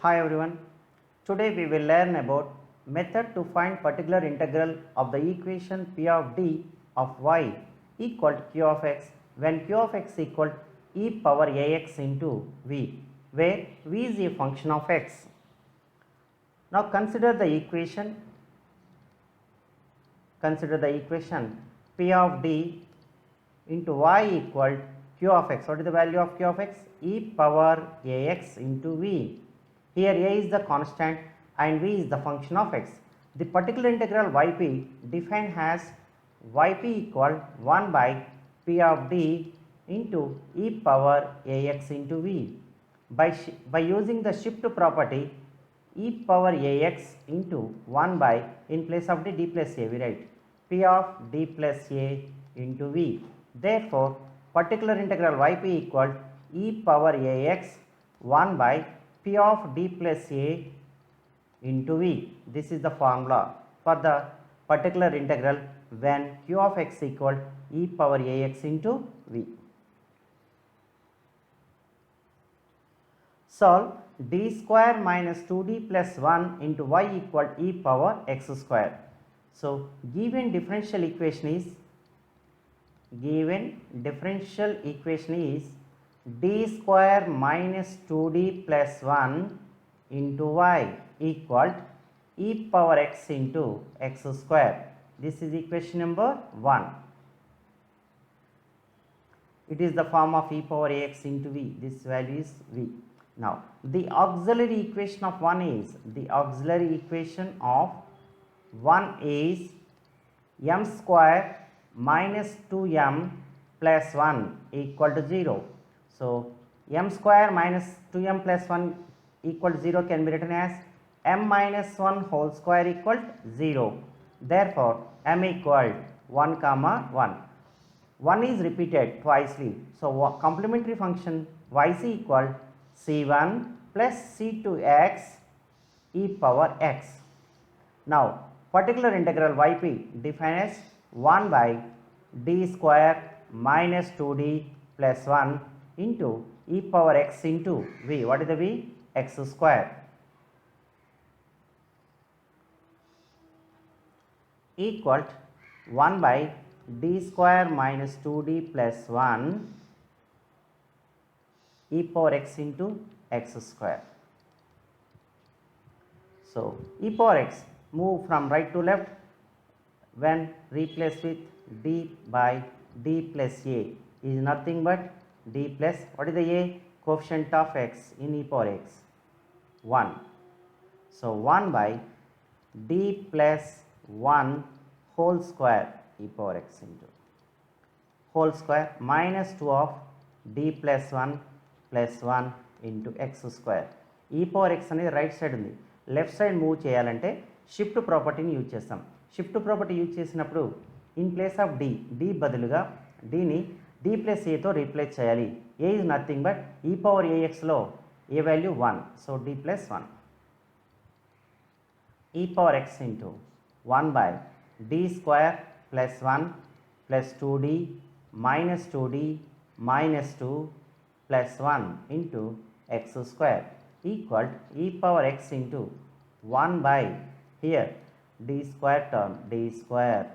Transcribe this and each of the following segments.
Hi everyone. Today we will learn about method to find particular integral of the equation p of d of y equal to q of x when q of x equal e power ax into v, where v is a function of x. Now consider the equation p of d into y equal q of x. What is the value of q of x? E power ax into v. Here a is the constant and v is the function of x. The particular integral yp defined as yp equal 1 by p of d into e power ax into v. By using the shift property, e power ax into 1 by, in place of d plus a, we write p of d plus a into v. Therefore, particular integral yp equal e power ax 1 by p of d plus a into v. This is the formula for the particular integral when q of x equal e power ax into v. Solve d square minus 2d plus 1 into y equal e power x square. So, given differential equation is d square minus 2d plus 1 into y equal e power x into x square. This is equation number 1. It is the form of e power ax into v. This value is v. Now, the auxiliary equation of 1 is m square minus 2m plus 1 equal to 0. So, m square minus 2m plus 1 equal to 0 can be written as m minus 1 whole square equal to 0. Therefore, m equal 1 comma 1. 1 is repeated twicely. So, complementary function yc equal c1 plus c2x e power x. Now, particular integral yp defined as 1 by d square minus 2d plus 1 into e power x into v. What is the v? X square equal 1 by d square minus 2d plus 1 e power x into x square. So, e power x move from right to left when replaced with d by d plus a is nothing but d plus, what is the a? Coefficient of x in e power x, 1. So, 1 by d plus 1 whole square e power x into whole square minus 2 of d plus 1 plus 1 into x square. e power x అనేది right side ఉంది, left side move చేయాలంటే shift ప్రాపర్టీని use చేస్తాం. Shift property use చేసినప్పుడు in place of d బదులుగా డిని d ప్లస్ ఏతో రీప్లేస్ చేయాలి. A is nothing but e power ఏఎక్స్లో a value 1. So, d plus 1 e power x into 1 by d square plus 1 plus 2d minus 2d minus 2 plus 1 into x square equal e power x into 1 by, here d square term, d square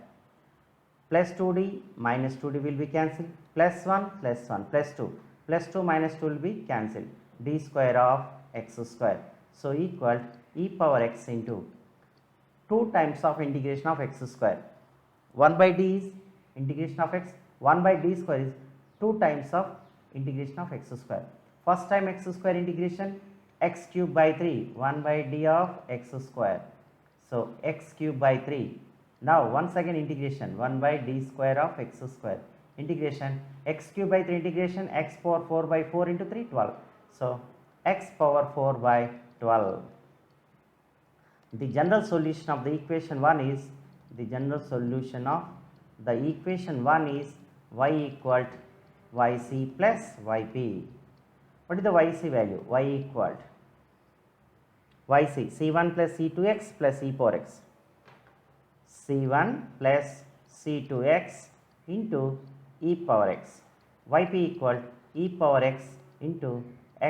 plus 2d minus 2d will be cancelled, plus 1 plus 1 plus 2 plus 2 minus 2 will be cancelled, d square of x square. So, equal e power x into 2 times of integration of x square. 1 by d is integration of x, 1 by d square is 2 times of integration of x square. First time x square integration, x cube by 3, 1 by d of x square. So, x cube by 3. Now, once again integration 1 by d square of x square, integration x cube by 3 integration x power 4 by 4 into 3, 12. So, x power 4 by 12. The general solution of the equation 1 is, y equal yc plus yp. What is the yc value? Y equal yc c1 plus c2x plus e power x, c1 plus c2x into e power x, yp equal e power x into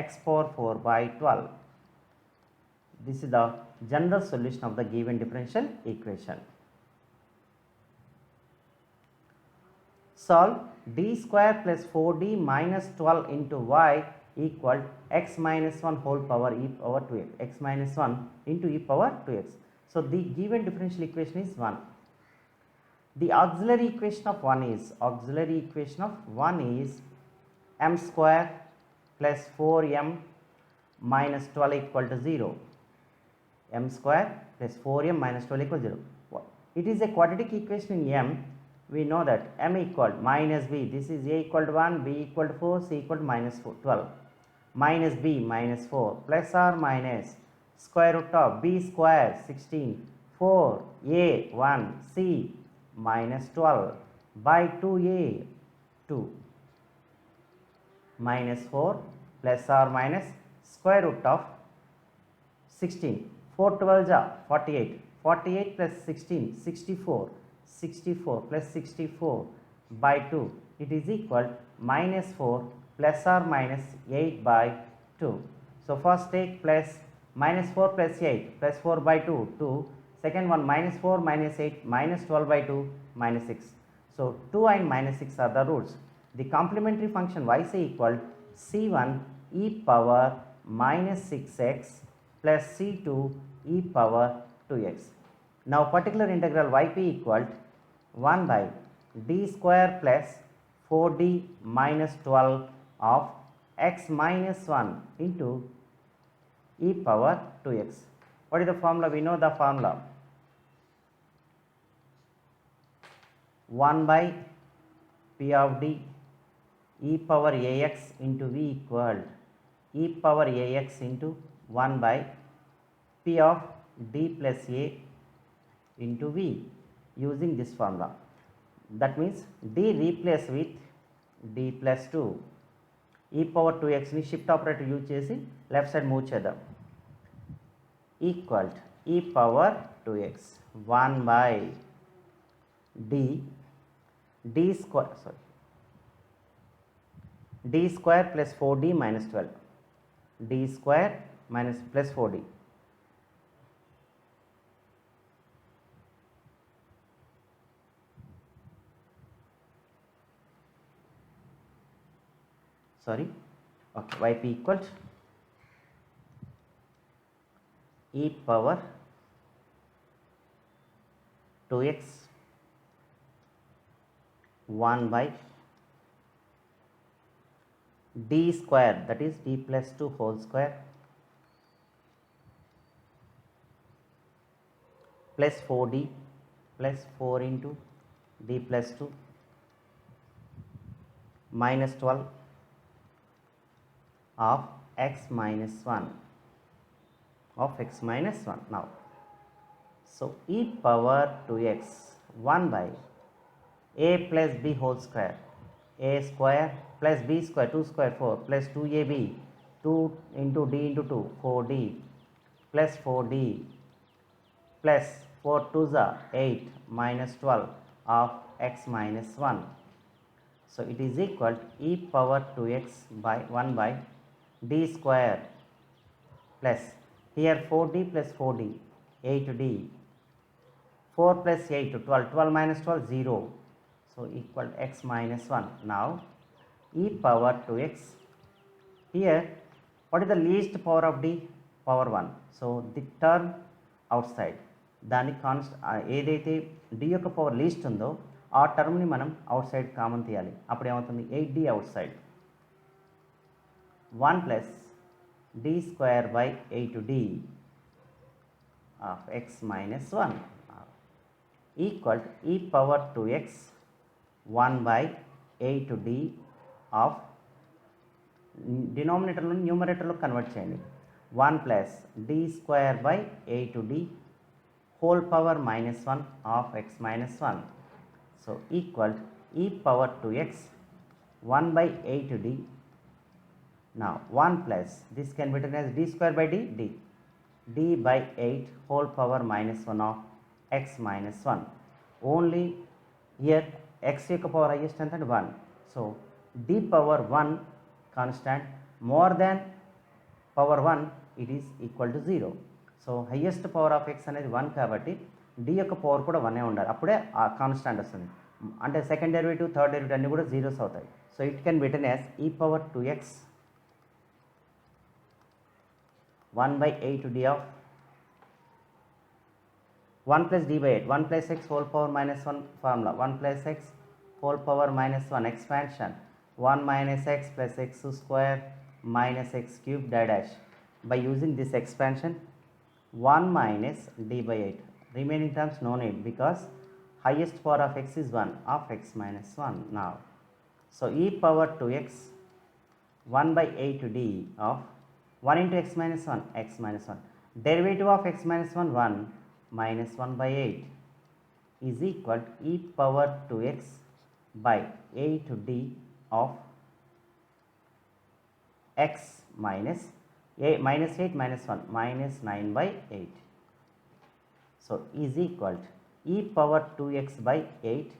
x power 4 by 12. This is the general solution of the given differential equation. Solve d square plus 4d minus 12 into y equal x minus 1 whole power e power 2x, x minus 1 into e power 2x. So, the given differential equation is 1. The auxiliary equation of 1 is m square plus 4m minus 12 equal to 0. M square plus 4m minus 12 equal to 0. It is a quadratic equation in m. We know that m equal minus b, this is a equal to 1, b equal to 4, c equal to minus 12, minus b minus 4 plus or minus square root of b square 16, 4, a 1, c minus 12 by 2a 2 minus 4 plus or minus square root of 16, 4 12 ja 48, 48 plus 16, 64, 64 plus 64 by 2, it is equal minus 4 plus or minus 8 by 2. So, first take plus minus 4 plus 8 plus 4 by 2, 2, second one minus 4 minus 8 minus 12 by 2 minus 6. So, 2 and minus 6 are the roots. The complementary function yc equal c1 e power minus 6x plus c2 e power 2x. Now, particular integral yp equal 1 by d square plus 4d minus 12 of x minus 1 into e power 2x. What is the formula? We know the formula. 1 by p of d e power ax into v equal e power ax into 1 by p of d plus a into v using this formula. That means d replace with d plus 2 e power 2x ni shift operator use chesi left side move chedam equal e power 2x 1 by d square plus 4d minus 12, d square minus plus 4d okay, yp equal e power 2x 1 by d square, that is d plus 2 whole square plus 4d plus 4 into d plus 2 minus 12 of x minus 1 now. So, e power 2x 1 by a plus b whole square, a square plus b square 2 square 4 plus 2ab 2 into d into 2 4d plus 4d plus 4 2s are 8 minus 12 of x minus 1. So, it is equal to e power 2x by 1 by d square plus here 4d plus 4d 8d 4 plus 8 12, 12 minus 12 0. So, equal to x minus 1. Now, e power 2x here what is the least power of d? Power 1. So, the term outside దాని ఏదైతే d యొక్క power least ఉందో ఆ టర్మ్ని మనం out side common తీయాలి. అప్పుడు ఏమవుతుంది 8d outside 1 plus d square by 8d of x minus 1 equal e power 2x 1 by 8d of డినామినేటర్లో న్యూమరేటర్లో కన్వర్ట్ చేయండి 1 plus d square by 8d whole power minus 1 of x minus 1. So, equal e power 2x 1 by 8d. Now, 1 plus this can be written as d square by d by 8 whole power minus 1 of x minus 1. Only here x యొక్క power highest and 1. So, d power 1 constant more than power 1 it is equal to 0. So highest power of X అనేది 1 కాబట్టి D యొక్క power కూడా 1 ఉండాలి, అప్పుడే ఆ constant వస్తుంది. అంటే సెకండ్ డెరివేటివ్ థర్డ్ డెరివేటివ్ అన్నీ కూడా జీరోస్ అవుతాయి. So it can be written as e power 2x 1/8 d of 1 plus d by 8, 1 plus x whole power minus 1 formula, 1 plus x whole power minus 1 expansion, 1 minus x plus x square minus x cube dash. By using this expansion, 1 minus d by 8. Remaining terms no need because highest power of x is 1 of x minus 1 now. So e power 2x 1/8 d of 1 into x minus 1, x minus 1. Derivative of x minus 1, 1 minus 1/8 is equal to e power 2x by 8d of x minus 8 minus 1 minus 9/8. So is equal to e power 2x by 8,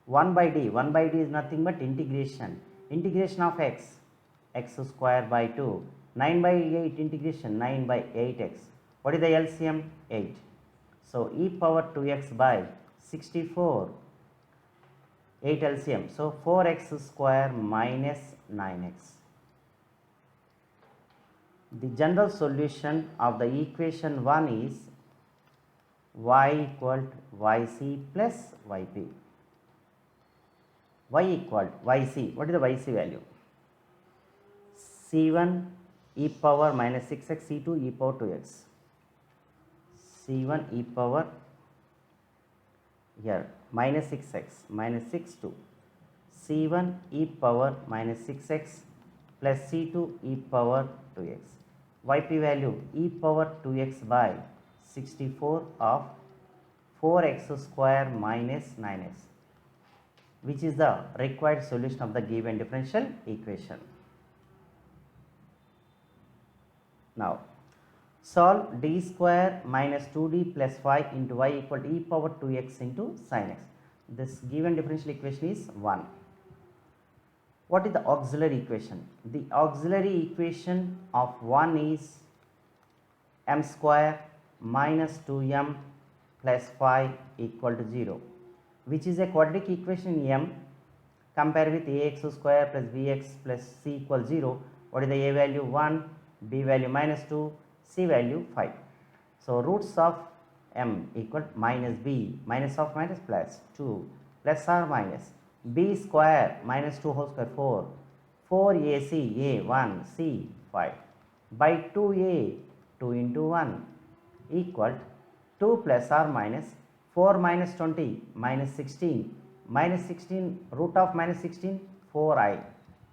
1 by d. 1 by d is nothing but integration of x square by 2, 9 by 8 integration 9 by 8x. What is the LCM? 8. So e power 2x by 64, 8 LCM. So 4x square minus 9x. The general solution of the equation 1 is y equal to yc plus yp. Y equal to yc. What is the yc value? c1 e power minus 6x, c2 e power 2x. c1 e power here minus 6x minus 6 to c1 e power minus 6x plus c2 e power 2x. Yp value e power 2x by 64 of 4x square minus 9x, which is the required solution of the given differential equation. Now solve d square minus 2d plus 5 into y equal to e power 2x into sin x. This given differential equation is 1. What is the auxiliary equation? The auxiliary equation of 1 is m square minus 2m plus 5 equal to 0, which is a quadratic equation in m. Compare with ax square plus bx plus c equals 0. What is the a value? 1, b value minus 2, c value 5. So roots of m equal minus b, minus of minus plus 2 plus or minus b square minus 2 whole square 4, 4ac a 1 c 5 by 2a 2 into 1 equal 2 plus or minus 4 minus 20 minus 16 root of minus 16 4i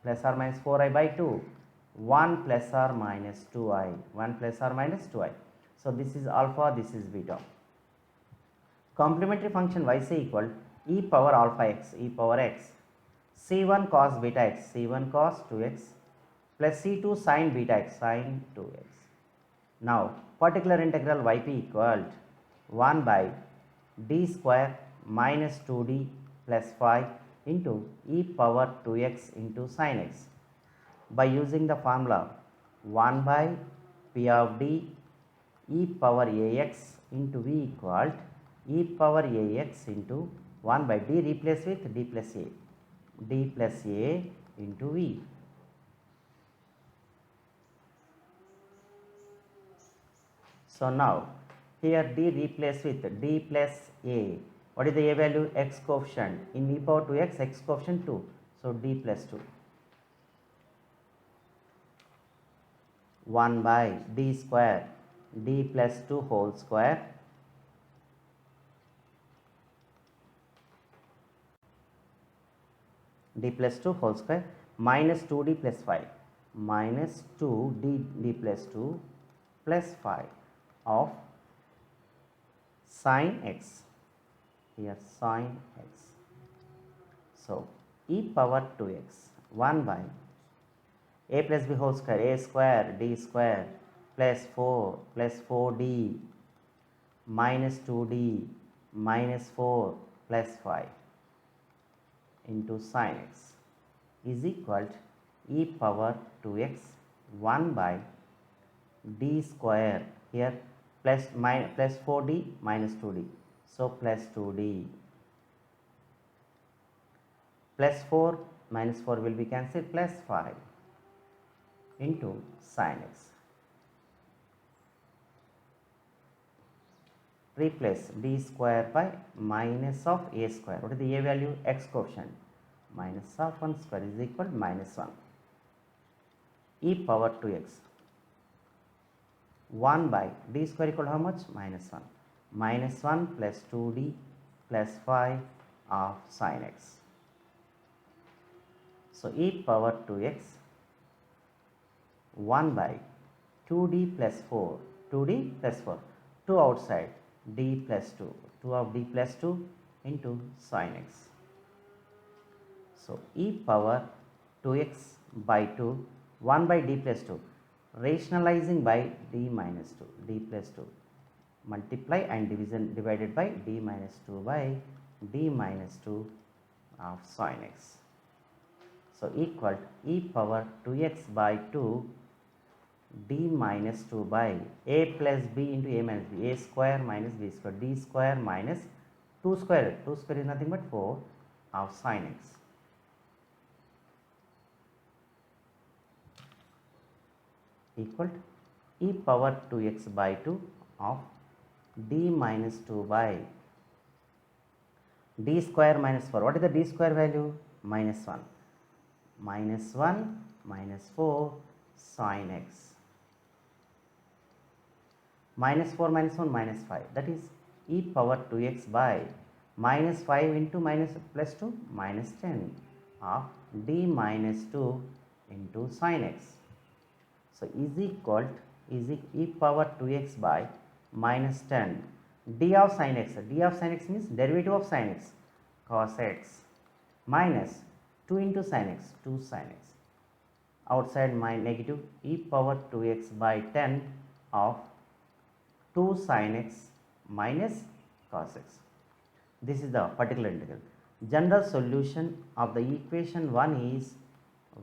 plus or minus 4i by 2, 1 plus or minus 2i, 1 plus or minus 2i. So this is alpha, this is beta. Complementary function yc equal e power alpha x, e power x, c1 cos beta x, c1 cos 2x plus c2 sin beta x, sin 2x. Now particular integral yp equal 1 by d square minus 2d plus 5 into e power 2x into sin x. By using the formula 1 by p of d e power ax into v equal e power ax into 1 by d, replace with d plus a into v. So now here d replace with d plus a. What is the a value? X coefficient. In e power 2x, x coefficient 2. So d plus 2. 1 by d square, d plus 2 whole square d plus 2 whole square minus 2d plus 5 minus 2d d plus 2 plus 5 of sin x, here sin x. So e power 2x 1 by a plus b whole square, a square d square plus 4d minus 2d minus 4 plus 5 into sin x is equal to e power 2x 1 by d square, here plus 4d minus 2d. So plus 2d plus 4 minus 4 will be cancelled, plus 5 into sin x. Replace d square by minus of a square. What is the a value? X coefficient. Minus of 1 square is equal to minus 1. E power 2x. 1 by d square equal to how much? Minus 1. Minus 1 plus 2d plus 5 of sin x. So e power 2x 1 by 2d plus 4, 2d plus 4, 2 outside, d plus 2, 2 of d plus 2 into sin x. So e power 2x by 2, 1 by d plus 2, rationalizing by d minus 2, d plus 2, multiply and division divided by d minus 2 by d minus 2 of sin x. So equal to e power 2x by 2 d minus 2 by a plus b into a minus b, a square minus b square, d square minus 2 square, 2 square is nothing but 4 of sin x. Equal to e power 2x by 2 of d minus 2 by d square minus 4. What is the d square value? Minus 1. Minus 1 minus 4 sin x. Minus 4 minus 1 minus 5, that is e power 2x by minus 5 into minus plus 2 minus 10 of d minus 2 into sin x. So is equal to e power 2x by minus 10 d of sin x. D of sin x means derivative of sin x, cos x, minus 2 into sin x, 2 sin x, outside my negative e power 2x by 10 of 2 sin x minus cos x. This is the particular integral. General solution of the equation 1 is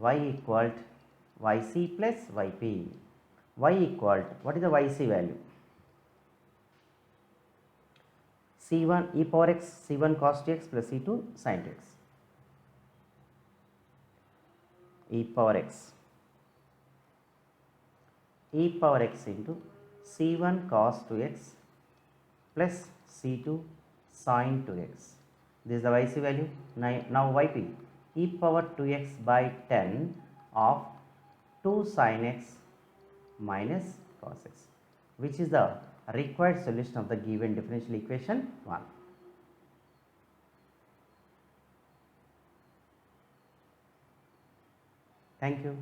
y equal to yc plus yp. Y equal to, what is the yc value? c1 e power x, c1 cos tx plus c2 sin tx. E power x into c1 cos 2x plus c2 sin 2x. This is the yc value. Now yp, e power 2x by 10 of 2 sin x minus cos x, which is the required solution of the given differential equation 1. Thank you.